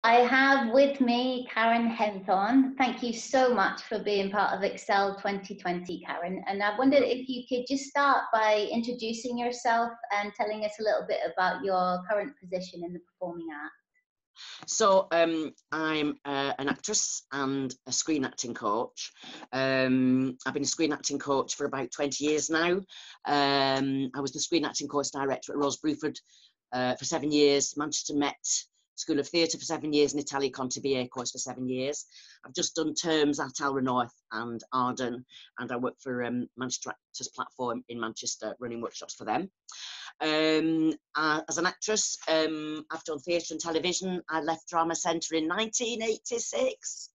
I have with me Karen Henthorn. Thank you so much for being part of Excel 2020, Karen. And I wondered if you could just start by introducing yourself and telling us a little bit about your current position in the performing arts. So I'm an actress and a screen acting coach. I've been a screen acting coach for about 20 years now. I was the screen acting course director at Rose Bruford for 7 years, Manchester Met School of Theatre for 7 years, and Italia Conte BA course for 7 years. I've just done terms at Alra North and Arden, and I work for Manchester Actors Platform in Manchester, running workshops for them. As an actress, I've done theatre and television. I left Drama Centre in 1986,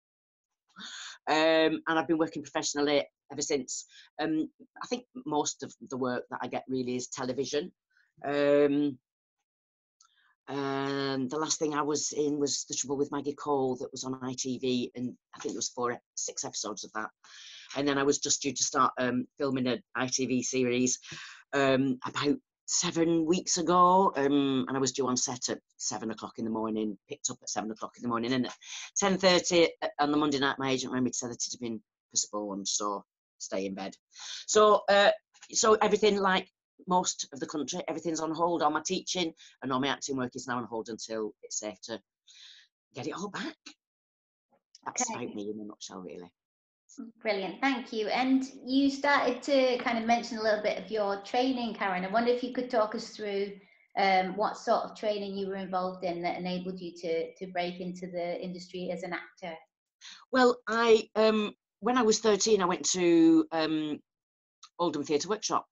and I've been working professionally ever since. I think most of the work that I get really is television. And the last thing I was in was The Trouble with Maggie Cole, that was on ITV, and I think there was 6 episodes of that. And then I was just due to start filming an ITV series about 7 weeks ago, and I was due on set at 7 o'clock in the morning, picked up at 7 o'clock in the morning, and at 10:30 on the Monday night my agent rang me to say that it had been postponed, so stay in bed. So everything, like most of the country, everything's on hold. All my teaching and all my acting work is now on hold until it's safe to get it all back. That's about me in a nutshell, really. Brilliant, thank you. And you started to kind of mention a little bit of your training, Karen. I wonder if you could talk us through what sort of training you were involved in that enabled you to break into the industry as an actor. Well, when I was 13, I went to Oldham Theatre Workshop,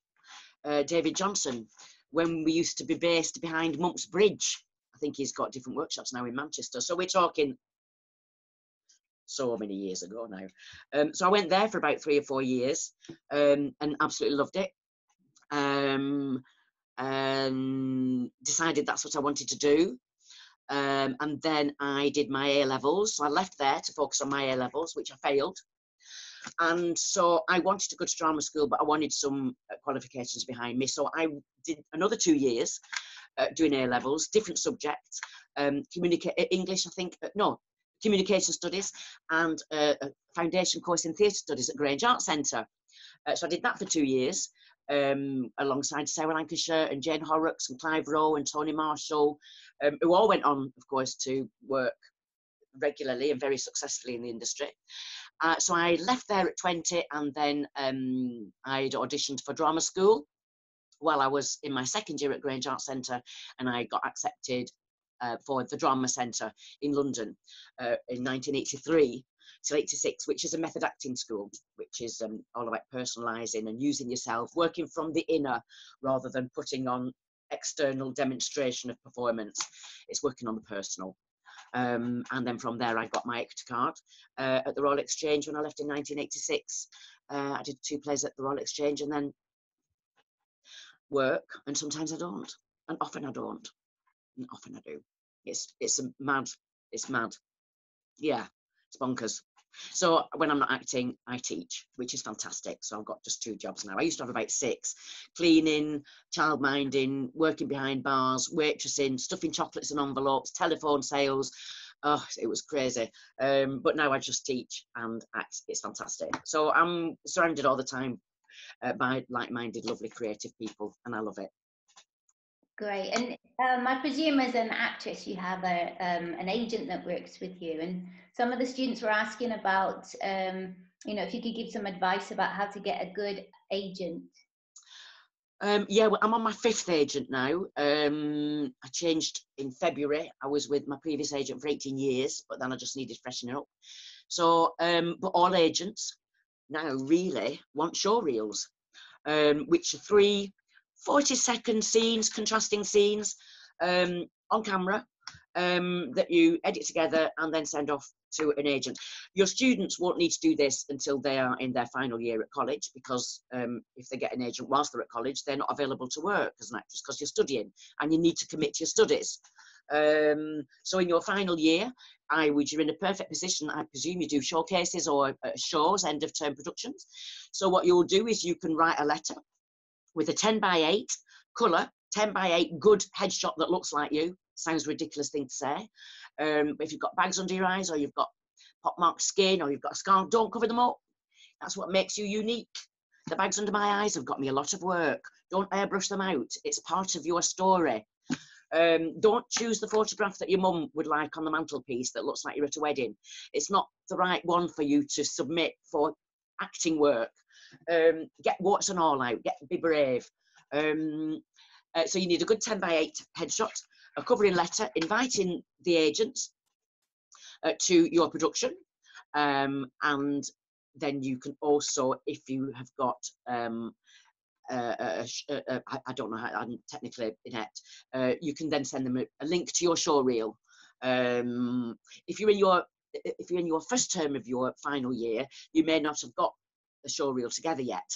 David Johnson, when we used to be based behind Monk's Bridge. I think he's got different workshops now in Manchester. So we're talking so many years ago now. So I went there for about 3 or 4 years and absolutely loved it. And decided that's what I wanted to do. And then I did my A-levels. So I left there to focus on my A-levels, which I failed. And so I wanted to go to drama school, but I wanted some qualifications behind me. So I did another 2 years doing A-levels, different subjects, English, I think, communication studies, and a foundation course in theatre studies at Grange Arts Centre. So I did that for 2 years, alongside Sarah Lancashire and Jane Horrocks and Clive Rowe and Tony Marshall, who all went on, of course, to work regularly and very successfully in the industry. So I left there at 20, and then I'd auditioned for drama school while I was in my 2nd year at Grange Arts Centre, and I got accepted for the Drama Centre in London in 1983 till 86, which is a method acting school, which is all about personalising and using yourself, working from the inner rather than putting on external demonstration of performance. It's working on the personal. And then from there I got my actor card at the Royal Exchange when I left in 1986. I did 2 plays at the Royal Exchange, and then work, and sometimes I don't, and often I don't, and often I do. It's mad. Yeah, it's bonkers. So when I'm not acting, I teach, which is fantastic. So I've got just 2 jobs now. I used to have about 6: cleaning, childminding, working behind bars, waitressing, stuffing chocolates in envelopes, telephone sales. Oh, it was crazy. But now I just teach and act. It's fantastic. So I'm surrounded all the time by like-minded, lovely, creative people, and I love it. Great. And I presume as an actress you have an agent that works with you, and some of the students were asking about if you could give some advice about how to get a good agent. Yeah, well, I'm on my 5th agent now. I changed in February. I was with my previous agent for 18 years, but then I just needed freshening up. So but all agents now really want show reels, which are 3 40-second scenes, contrasting scenes on camera that you edit together and then send off to an agent. Your students won't need to do this until they are in their final year at college, because if they get an agent whilst they're at college, they're not available to work as an actress because you're studying and you need to commit to your studies. So in your final year, you're in a perfect position. I presume you do showcases or shows, end of term productions. So what you'll do is you can write a letter with a 10 by 8 colour, 10 by 8 good headshot that looks like you, Sounds a ridiculous thing to say. But if you've got bags under your eyes, or you've got pockmarked skin, or you've got a scar, don't cover them up. That's what makes you unique. The bags under my eyes have got me a lot of work. Don't airbrush them out. It's part of your story. Don't choose the photograph that your mum would like on the mantelpiece that looks like you're at a wedding. It's not the right one for you to submit for acting work. Get warts and all out. Be brave. So you need a good 10 by 8 headshot, a covering letter inviting the agents to your production, and then you can also, if you have got I don't know how I'm technically inept, you can then send them a link to your show reel. If you're in your first term of your final year, you may not have got a show reel together yet.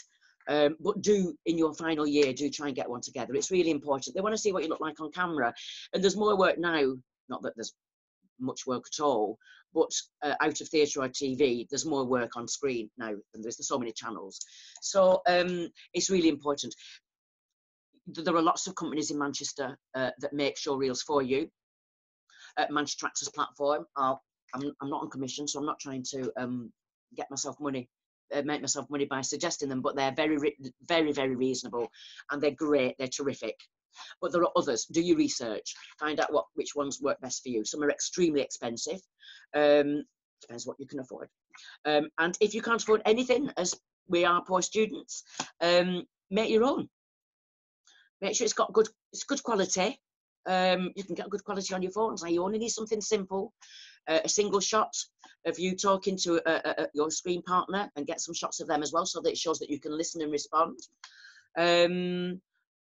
But do in your final year, do try and get one together. It's really important. They want to see what you look like on camera, and there's more work now. Not that there's much work at all, but out of theatre or TV, there's more work on screen now, and there's so many channels. So it's really important. There are lots of companies in Manchester that make show reels for you. Manchester Actors Platform. I'm not on commission, so I'm not trying to get myself money. Make myself money by suggesting them, but they're very, very reasonable, and they're great. They're terrific. But there are others. Do your research. Find out which ones work best for you. Some are extremely expensive. Depends what you can afford. And if you can't afford anything, as we are poor students, make your own. Make sure it's good quality. You can get good quality on your phones. Now you only need something simple. A single shot of you talking to your screen partner, and get some shots of them as well, so that it shows that you can listen and respond.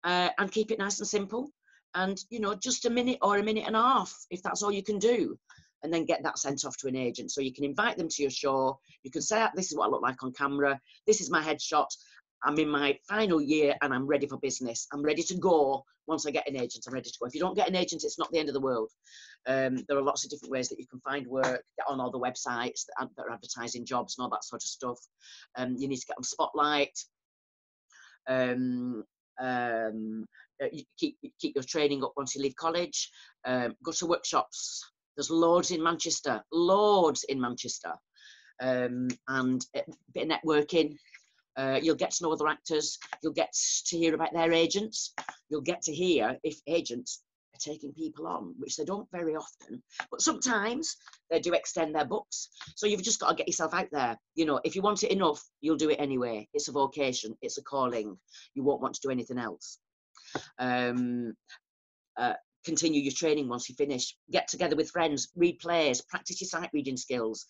And keep it nice and simple, and just a minute or a minute and a half, if that's all you can do, and then get that sent off to an agent, so you can invite them to your show. You can say, this is what I look like on camera, this is my headshot, I'm in my final year and I'm ready for business, I'm ready to go. Once I get an agent, I'm ready to go. If you don't get an agent, it's not the end of the world. There are lots of different ways that you can find work. Get on all the websites that are advertising jobs and all that sort of stuff. You need to get on Spotlight. You keep your training up once you leave college. Go to workshops. There's loads in Manchester, and a bit of networking. You'll get to know other actors. You'll get to hear about their agents. You'll get to hear if agents are taking people on, which they don't very often, but sometimes they do extend their books. So you've just got to get yourself out there. If you want it enough, you'll do it anyway. It's a vocation. It's a calling. You won't want to do anything else. Continue your training once you finish. Get together with friends, read plays, practice your sight reading skills.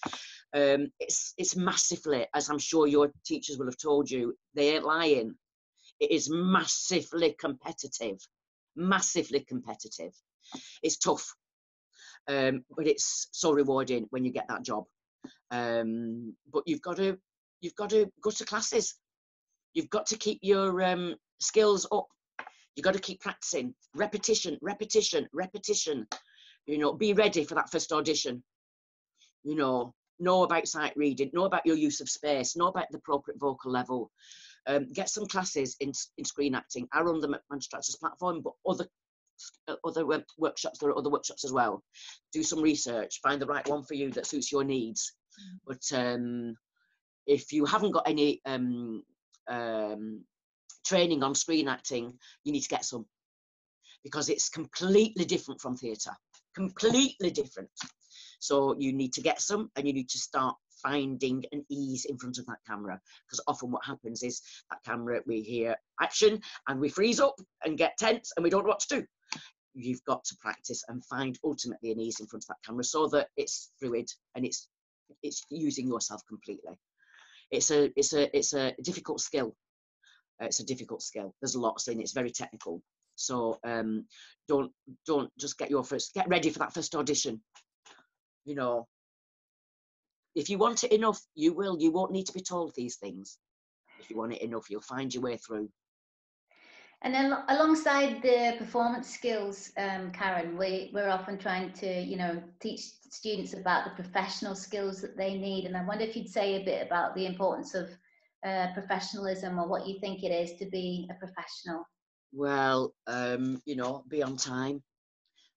It's massively, as I'm sure your teachers will have told you, they ain't lying. It is massively competitive. It's tough, but it's so rewarding when you get that job. But you've got to go to classes. You've got to keep your skills up. You've got to keep practicing. Repetition. Be ready for that first audition. Know about sight reading. Know about your use of space. Know about the appropriate vocal level. Get some classes in screen acting. I run them at Manchester Actors Platform, but other workshops, there are other workshops as well. Do some research. Find the right one for you that suits your needs. But if you haven't got any training on screen acting, you need to get some, because it's completely different from theatre. Completely different. So you need to get some, and you need to start finding an ease in front of that camera, because often what happens is that camera, we hear action and we freeze up and get tense and we don't know what to do. You've got to practice and find ultimately an ease in front of that camera, so that it's fluid and it's using yourself completely. It's a difficult skill. It's a difficult skill. There's lots in it. It's very technical. So don't just get ready for that first audition. If you want it enough, you will. You won't need to be told these things. If you want it enough, you'll find your way through. And then alongside the performance skills, Karen, we're often trying to, teach students about the professional skills that they need. And I wonder if you'd say a bit about the importance of professionalism, or what you think it is to be a professional. Well, be on time.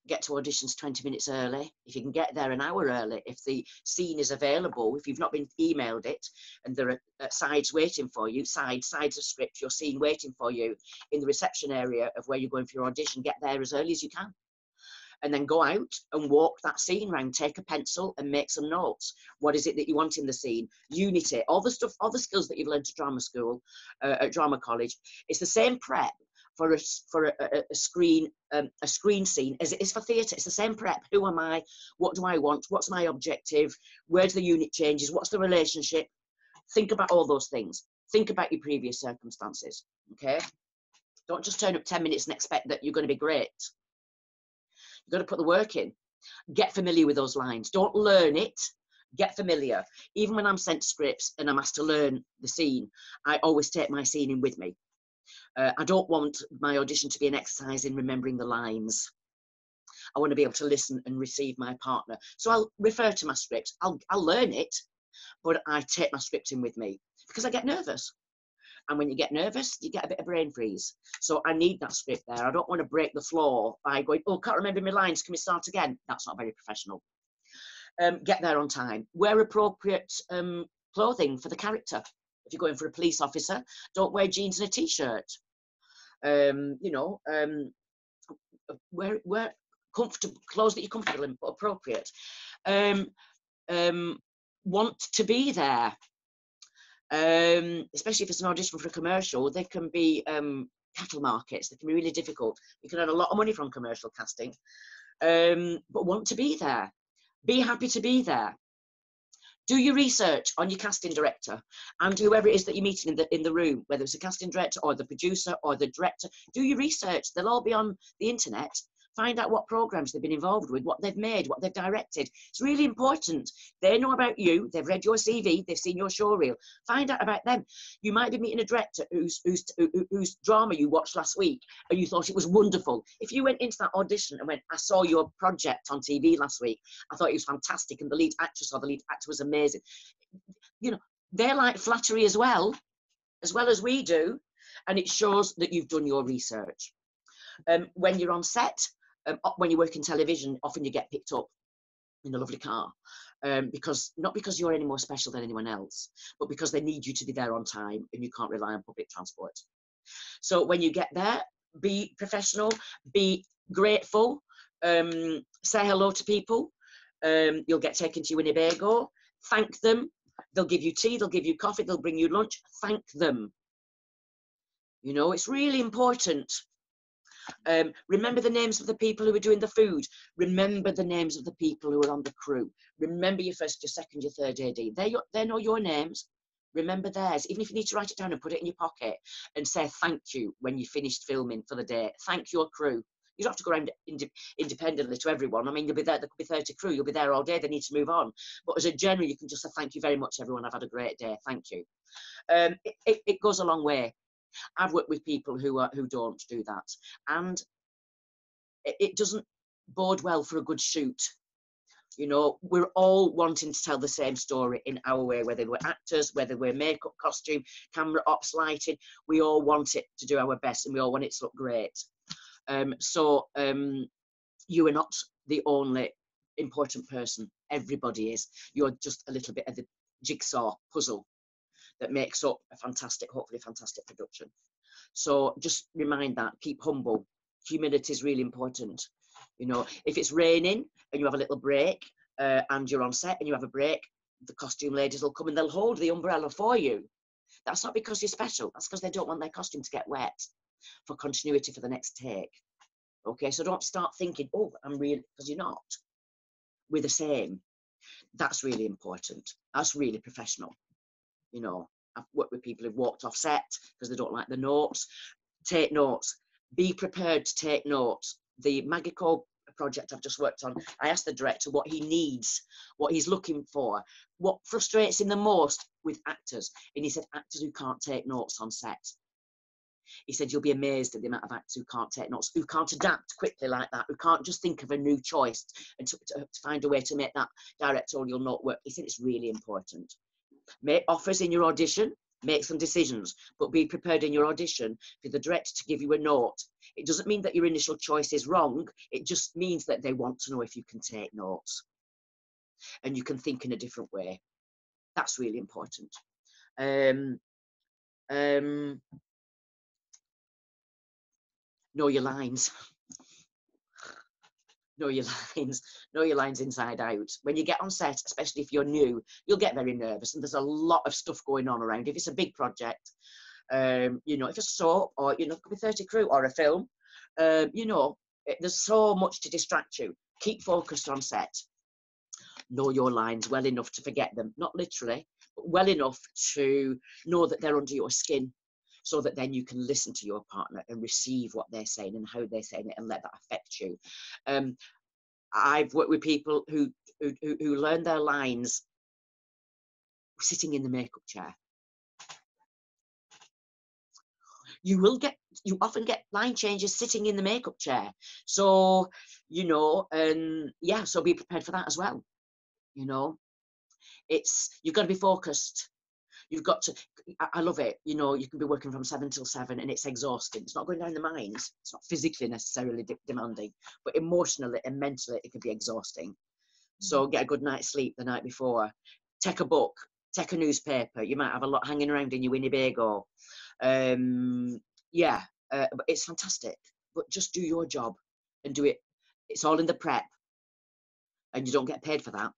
get to auditions 20 minutes early. If you can get there an hour early, if the scene is available, if you've not been emailed it and there are sides waiting for you, sides of script, your scene waiting for you in the reception area of where you're going for your audition, get there as early as you can. And then go out and walk that scene round, take a pencil and make some notes. What is it that you want in the scene? Unity, all the stuff, all the skills that you've learned at drama school, at drama college. It's the same prep for a screen scene as it is for theatre. It's the same prep. Who am I? What do I want? What's my objective? Where's the unit changes? What's the relationship? Think about all those things. Think about your previous circumstances, okay? Don't just turn up 10 minutes and expect that you're going to be great. You've got to put the work in. Get familiar with those lines. Don't learn it. Get familiar. Even when I'm sent scripts and I'm asked to learn the scene, I always take my scene in with me. I don't want my audition to be an exercise in remembering the lines. I want to be able to listen and receive my partner. So I'll refer to my script. I'll learn it, but I take my script in with me because I get nervous. And when you get nervous, you get a bit of brain freeze. So I need that script there. I don't want to break the floor by going, oh, can't remember my lines. Can we start again? That's not very professional. Get there on time. Wear appropriate clothing for the character. If you're going for a police officer, don't wear jeans and a t-shirt. Wear comfortable clothes that you're comfortable in, but appropriate. Want to be there, especially if it's an audition for a commercial. They can be cattle markets. They can be really difficult. You can earn a lot of money from commercial casting, but want to be there. Be happy to be there. Do your research on your casting director and whoever it is that you're meeting in the room, whether it's a casting director or the producer or the director. Do your research. They'll all be on the internet. Find out what programs they've been involved with, what they've made, what they've directed. It's really important. They know about you. They've read your CV. They've seen your show reel. Find out about them. You might be meeting a director whose drama you watched last week and you thought it was wonderful. If you went into that audition and went, I saw your project on TV last week. I thought it was fantastic and the lead actress or the lead actor was amazing. You know, they like flattery as well as we do. And it shows that you've done your research. When you're on set, when you work in television, often you get picked up in a lovely car because not because you're any more special than anyone else, but because they need you to be there on time and you can't rely on public transport. So when you get there, be professional, be grateful, say hello to people. You'll get taken to your Winnebago. Thank them. They'll give you tea, they'll give you coffee, they'll bring you lunch. Thank them. You know, it's really important. Remember the names of the people who are doing the food. Remember the names of the people who are on the crew. Remember your first, your second, your third AD. They know your names. Remember theirs. Even if you need to write it down and put it in your pocket and say thank you when you finished filming for the day. Thank your crew. You don't have to go around independently to everyone. I mean, you'll be there. There could be 30 crew. You'll be there all day. They need to move on. But as a general, you can just say thank you very much, everyone. I've had a great day. Thank you. It goes a long way. I've worked with people who don't do that, and it doesn't bode well for a good shoot. You know, we're all wanting to tell the same story in our way, whether we're actors, whether we're makeup, costume, camera ops, lighting. We all want it to do our best, and we all want it to look great. You are not the only important person. Everybody is. You're just a little bit of the jigsaw puzzle that makes up a fantastic, hopefully fantastic production. So just remind that, keep humble. Humility is really important. You know, if it's raining and you have a little break and you're on set and you have a break, the costume ladies will come and they'll hold the umbrella for you. That's not because you're special. That's because they don't want their costume to get wet for continuity for the next take. Okay, so don't start thinking, oh, I'm real, because you're not. We're the same. That's really important. That's really professional. You know, I've worked with people who've walked off set because they don't like the notes. Take notes. Be prepared to take notes. The Maggie project I've just worked on, I asked the director what he needs, what he's looking for, what frustrates him the most with actors. And he said, actors who can't take notes on set. He said, you'll be amazed at the amount of actors who can't take notes, who can't adapt quickly like that, who can't just think of a new choice and to find a way to make that directorial note work. He said it's really important. Make offers in your audition. make some decisions, but be prepared in your audition for the director to give you a note. It doesn't mean that your initial choice is wrong. It just means that they want to know if you can take notes and you can think in a different way. That's really important. Know your lines. Know your lines. Know your lines inside out. When you get on set, especially if you're new, you'll get very nervous, and there's a lot of stuff going on around. If it's a big project, you know, if it's a soap, or, you know, it could be 30 crew or a film, you know, there's so much to distract you. Keep focused on set. Know your lines well enough to forget them, not literally, but well enough to know that they're under your skin, so that then you can listen to your partner and receive what they're saying and how they're saying it, and let that affect you. I've worked with people who learn their lines sitting in the makeup chair. You often get line changes sitting in the makeup chair. So, you know, yeah, so be prepared for that as well. You know, you've got to be focused. You've got to, I love it, you know, you can be working from 7 till 7 and it's exhausting. It's not going down the minds. It's not physically necessarily demanding, but emotionally and mentally it can be exhausting. So get a good night's sleep the night before. Take a book, take a newspaper. You might have a lot hanging around in your Winnebago. Yeah, but it's fantastic. But just do your job and do it. It's all in the prep and you don't get paid for that.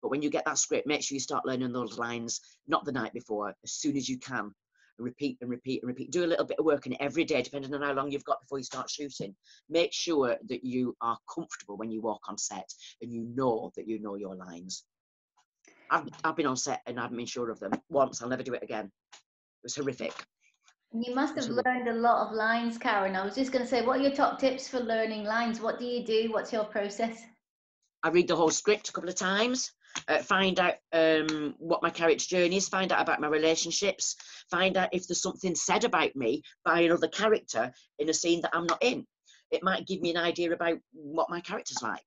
But when you get that script, make sure you start learning those lines, not the night before, as soon as you can. And repeat and repeat and repeat. Do a little bit of work in it every day, depending on how long you've got before you start shooting. Make sure that you are comfortable when you walk on set and you know that you know your lines. I've been on set and I haven't been sure of them once. I'll never do it again. It was horrific. You must have learned a lot of lines, Karen. I was just going to say, what are your top tips for learning lines? What do you do? What's your process? I read the whole script a couple of times. Find out what my character journey is, find out about my relationships, find out if there's something said about me by another character in a scene that I'm not in. It might give me an idea about what my character's like.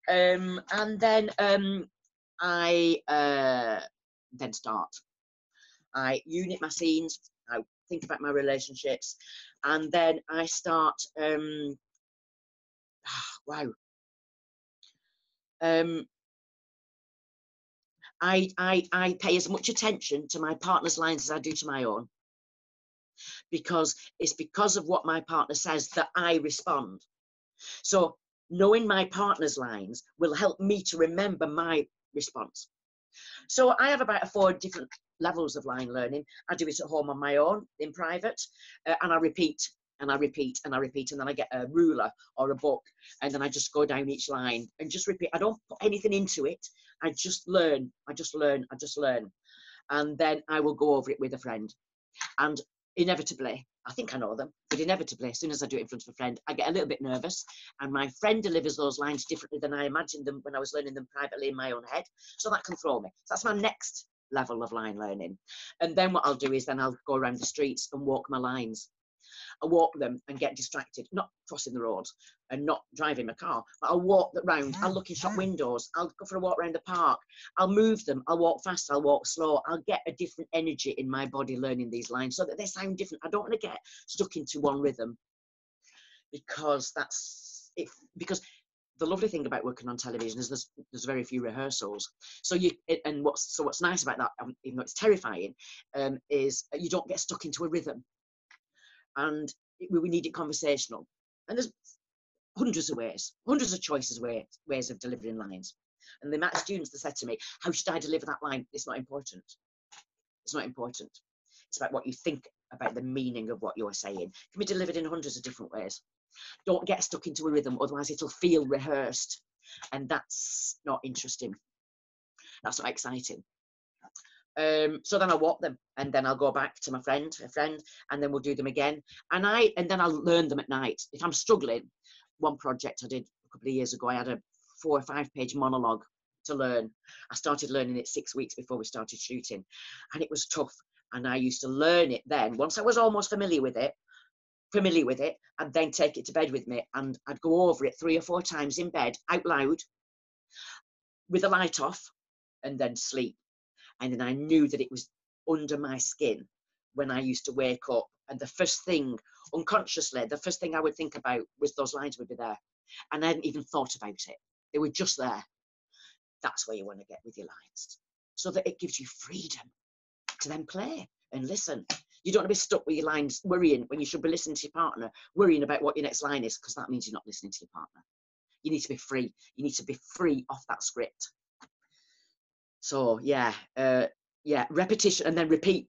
And then I then start. I unit my scenes, I think about my relationships, and then I start, wow. I pay as much attention to my partner's lines as I do to my own, because it's because of what my partner says that I respond. So knowing my partner's lines will help me to remember my response. So I have about 4 different levels of line learning. I do it at home on my own, in private, and I repeat and I repeat and I repeat, and then I get a ruler or a book, and then I just go down each line and just repeat. I don't put anything into it. I just learn, I just learn, I just learn. And then I will go over it with a friend. And inevitably, I think I know them, but inevitably, as soon as I do it in front of a friend, I get a little bit nervous, and my friend delivers those lines differently than I imagined them when I was learning them privately in my own head. So that can throw me. So that's my next level of line learning. And then what I'll do is then I'll go around the streets and walk my lines. I walk them and get distracted, not crossing the road and not driving my car, but I'll walk round, I'll look in shop windows, I'll go for a walk around the park, I'll move them, I'll walk fast, I'll walk slow, I'll get a different energy in my body learning these lines so that they sound different. I don't want to get stuck into one rhythm, because that's it. Because the lovely thing about working on television is there's very few rehearsals. So what's nice about that, even though it's terrifying, is you don't get stuck into a rhythm. And we need it conversational. And there's hundreds of ways, hundreds of choices, ways of delivering lines. And the amount of students that said to me, how should I deliver that line? It's not important. It's not important. It's about what you think about the meaning of what you're saying. It can be delivered in hundreds of different ways. Don't get stuck into a rhythm, otherwise it'll feel rehearsed. And that's not interesting. That's not exciting. So then I'll walk them, and then I'll go back to a friend, and then we'll do them again. And then I'll learn them at night. If I'm struggling, one project I did a couple of years ago, I had a 4 or 5 page monologue to learn. I started learning it 6 weeks before we started shooting, and it was tough. And I used to learn it then. Once I was almost familiar with it, I'd then take it to bed with me, and I'd go over it 3 or 4 times in bed out loud with the light off, and then sleep. And then I knew that it was under my skin when I used to wake up. And the first thing, unconsciously, the first thing I would think about was those lines would be there. And I hadn't even thought about it. They were just there. That's where you want to get with your lines, so that it gives you freedom to then play and listen. You don't want to be stuck with your lines worrying when you should be listening to your partner, worrying about what your next line is, because that means you're not listening to your partner. You need to be free. You need to be free off that script. So yeah, repetition, and then repeat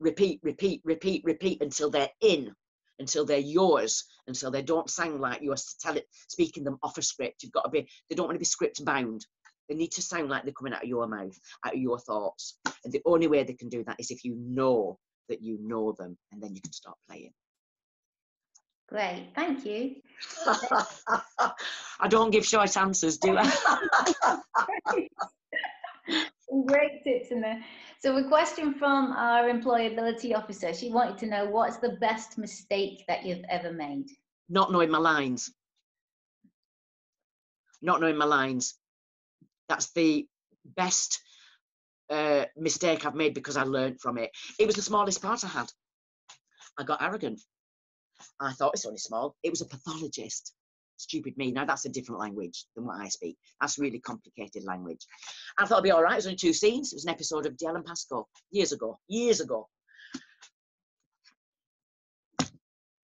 until they're in, until they're yours, until they don't sound like you are speaking them off a script. You've got to be, they don't want to be script bound. They need to sound like they're coming out of your mouth, out of your thoughts. And the only way they can do that is if you know that you know them, and then you can start playing. Great, thank you. I don't give short answers, do I? Great tips in there. So a question from our employability officer. She wanted to know, what's the best mistake that you've ever made? Not knowing my lines. Not knowing my lines. That's the best mistake I've made, because I learned from it. It was the smallest part I had. I got arrogant. I thought it's only small. It was a pathologist. Stupid me. Now that's a different language than what I speak. That's really complicated language. I thought it'd be all right. It was only 2 scenes. It was an episode of Dial and Pascal years ago.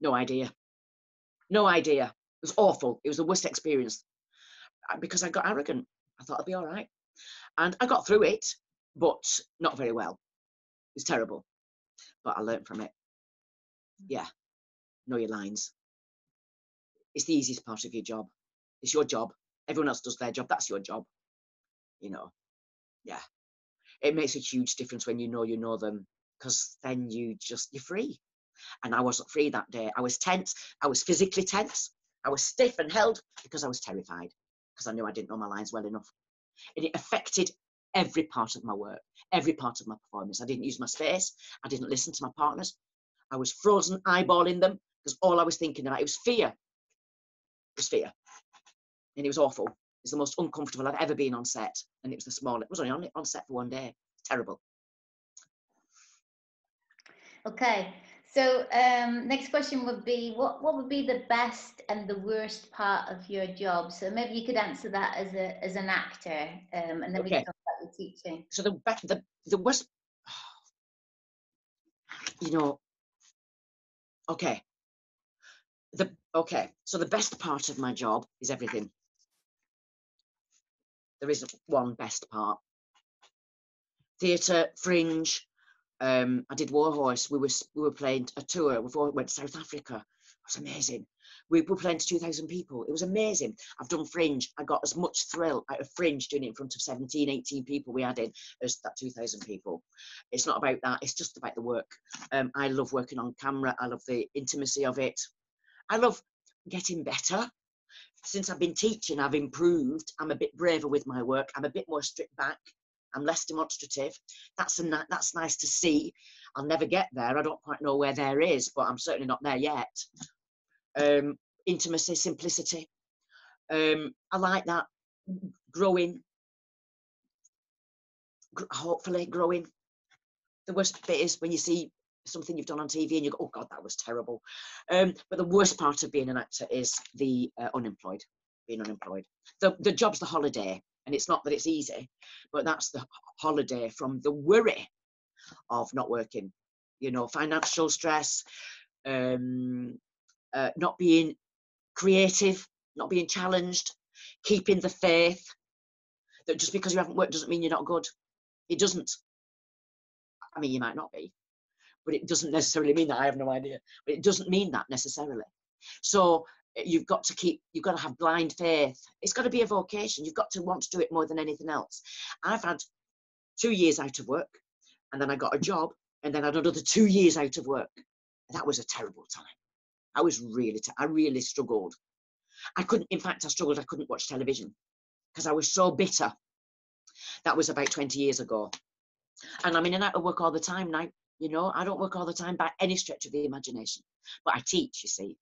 No idea. No idea. It was awful. It was the worst experience, because I got arrogant. I thought it'd be all right. And I got through it, but not very well. It was terrible. But I learned from it. Yeah. Know your lines. It's the easiest part of your job. It's your job. Everyone else does their job. That's your job. You know. Yeah. It makes a huge difference when you know them, because then you're free. And I wasn't free that day. I was tense. I was physically tense. I was stiff and held because I was terrified, because I knew I didn't know my lines well enough. And it affected every part of my work, every part of my performance. I didn't use my space. I didn't listen to my partners. I was frozen, eyeballing them, because all I was thinking about, it was fear. It was fear. And it was awful. It was the most uncomfortable I've ever been on set. And it was only on set for 1 day. Terrible. Okay, so next question would be, what would be the best and the worst part of your job? So maybe you could answer that as an actor, and then we can talk about the teaching. So the worst, you know, okay. So the best part of my job is everything. There isn't one best part. Theatre, fringe. I did Warhorse. We were playing a tour. We went to South Africa. It was amazing. We were playing to 2,000 people. It was amazing. I've done fringe. I got as much thrill out of fringe doing it in front of 17, 18 people we had in as that 2,000 people. It's not about that. It's just about the work. I love working on camera. I love the intimacy of it. I love getting better. Since I've been teaching, I've improved. I'm a bit braver with my work. I'm a bit more stripped back. I'm less demonstrative. That's nice to see. I'll never get there. I don't quite know where there is, but I'm certainly not there yet. Intimacy, simplicity. I like that. Growing. Hopefully growing. The worst bit is when you see something you've done on TV and you go, oh God, that was terrible. But the worst part of being an actor is the unemployed, being unemployed. The job's the holiday, and it's not that it's easy, but that's the holiday from the worry of not working, you know, financial stress, not being creative, not being challenged, keeping the faith that just because you haven't worked doesn't mean you're not good. It doesn't. I mean, you might not be, but it doesn't necessarily mean that. I have no idea, but it doesn't mean that necessarily. So you've got to have blind faith. It's got to be a vocation. You've got to want to do it more than anything else. I've had 2 years out of work, and then I got a job, and then I had another 2 years out of work. That was a terrible time. I really struggled. I struggled. I couldn't watch television because I was so bitter. That was about 20 years ago. And I'm in and out of work all the time now. You know, I don't work all the time by any stretch of the imagination, but I teach, you see,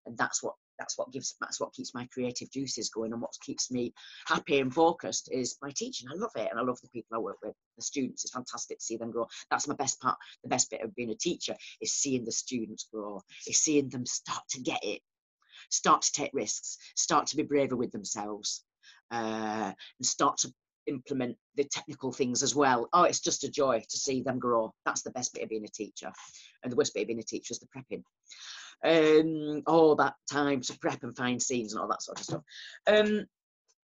and that's what that's what keeps my creative juices going, and what keeps me happy and focused is my teaching. I love it, and I love the people I work with, the students. It's fantastic to see them grow. That's my best part. The best bit of being a teacher is seeing the students grow, is seeing them start to get it, start to take risks, start to be braver with themselves, and start to implement the technical things as well. Oh, it's just a joy to see them grow. That's the best bit of being a teacher. And the worst bit of being a teacher is the prepping. All that time to prep and find scenes and all that sort of stuff.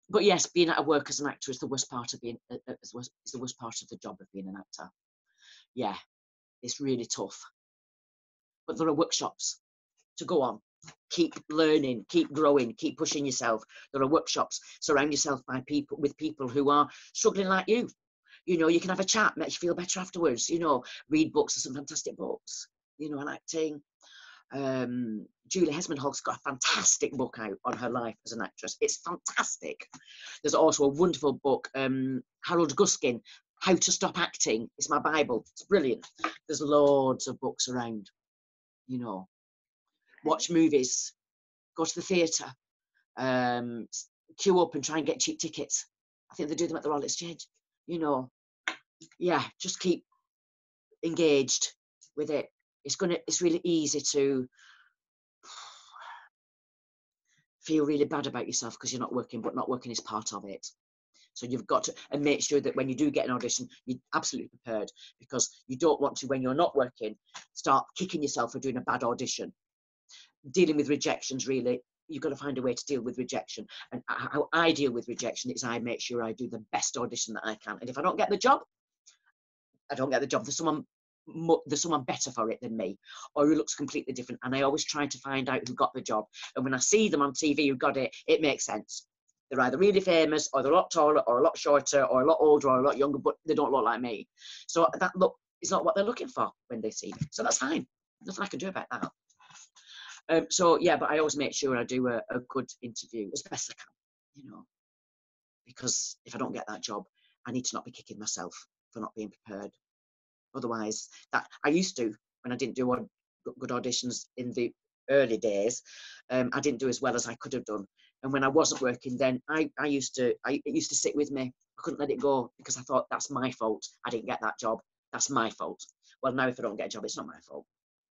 But yes, being at work as an actor is the worst part of being is the worst part of the job of being an actor. Yeah, it's really tough. But there are workshops to go on. Keep learning, keep growing, keep pushing yourself. There are workshops. Surround yourself with people who are struggling like you. You know, you can have a chat, makes you feel better afterwards. You know, read books. There's some fantastic books, you know, on acting. Julie Hesmond-Hogg's got a fantastic book out on her life as an actress. It's fantastic. There's also a wonderful book, Harold Guskin, How to Stop Acting. It's my Bible. It's brilliant. There's loads of books around, you know. Watch movies, go to the theatre, queue up and try and get cheap tickets. I think they do them at the Royal Exchange. You know, yeah, just keep engaged with it. It's really easy to feel really bad about yourself because you're not working, but not working is part of it. So you've got to and make sure that when you do get an audition, you're absolutely prepared, because you don't want to, when you're not working, start kicking yourself for doing a bad audition. Dealing with rejections, really, you've got to find a way to deal with rejection. And how I deal with rejection is I make sure I do the best audition that I can. And if I don't get the job, I don't get the job. There's someone better for it than me, or who looks completely different. And I always try to find out who got the job. And when I see them on TV who got it, it makes sense. They're either really famous, or they're a lot taller, or a lot shorter, or a lot older, or a lot younger, but they don't look like me. So that look is not what they're looking for when they see me. So that's fine. Nothing I can do about that. So yeah, but I always make sure I do a good interview as best I can, you know, because if I don't get that job, I need to not be kicking myself for not being prepared. Otherwise, that I used to, when I didn't do good auditions in the early days, I didn't do as well as I could have done. And when I wasn't working, then it used to sit with me. I couldn't let it go, because I thought, that's my fault. I didn't get that job. That's my fault. Well, now if I don't get a job, it's not my fault.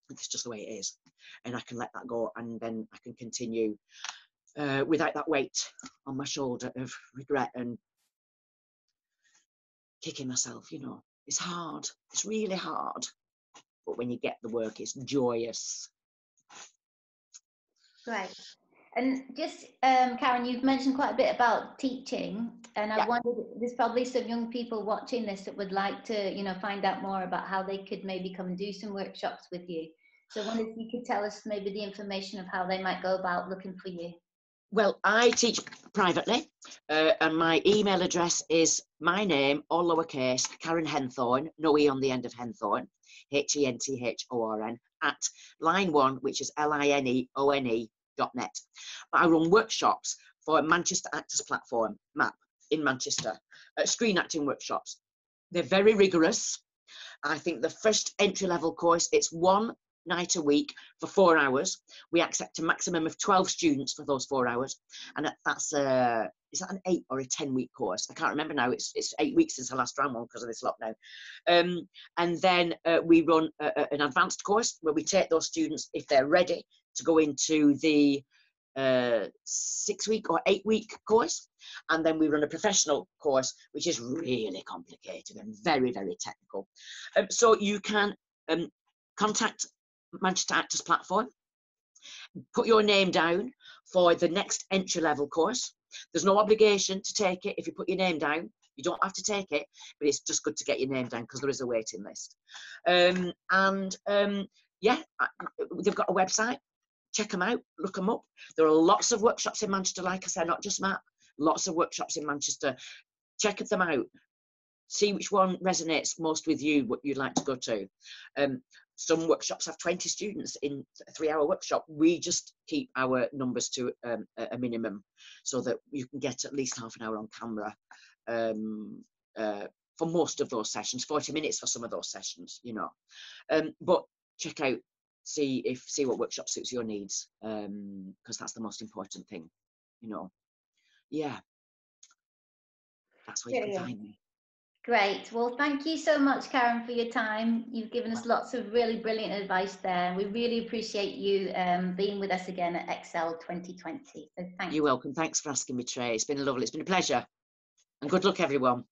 It's just the way it is, and I can let that go, and then I can continue without that weight on my shoulder of regret and kicking myself. You know, it's hard. It's really hard, but when you get the work, it's joyous. Right. And just, Karen, you've mentioned quite a bit about teaching, and I wondered, there's probably some young people watching this that would like to, you know, find out more about how they could maybe come and do some workshops with you. So I wonder if you could tell us maybe the information of how they might go about looking for you. Well, I teach privately, and my email address is my name, all lowercase, Karen Henthorn, no E on the end of Henthorn, Henthorn, at line1, which is lineone.net. But I run workshops for Manchester Actors Platform, MAP, in Manchester, screen acting workshops. They're very rigorous. I think the first entry-level course, it's 1 night a week for 4 hours. We accept a maximum of 12 students for those 4 hours, and that's is that an 8 or a 10-week course? I can't remember now. It's 8 weeks since I last ran one because of this lockdown. And then we run an advanced course where we take those students, if they're ready, to go into the 6-week or 8-week course, and then we run a professional course, which is really complicated and very, very technical. So you can contact Manchester Actors Platform, put your name down for the next entry-level course. There's no obligation to take it. If you put your name down, you don't have to take it, but it's just good to get your name down because there is a waiting list. Yeah, they've got a website. Check them out, look them up. There are lots of workshops in Manchester, like I said, not just MAP, lots of workshops in Manchester. Check them out. See which one resonates most with you, what you'd like to go to. Some workshops have 20 students in a 3-hour workshop. We just keep our numbers to a minimum so that you can get at least half an hour on camera for most of those sessions, 40 minutes for some of those sessions, you know. But check out see what workshop suits your needs, because that's the most important thing, you know. Yeah, that's where you can find me. Great. Well, thank you so much, Karen, for your time. You've given us lots of really brilliant advice there. We really appreciate you being with us again at Excel 2020. So thank you. You're welcome. Thanks for asking me, Trey. It's been lovely. It's been a pleasure. And good luck, everyone.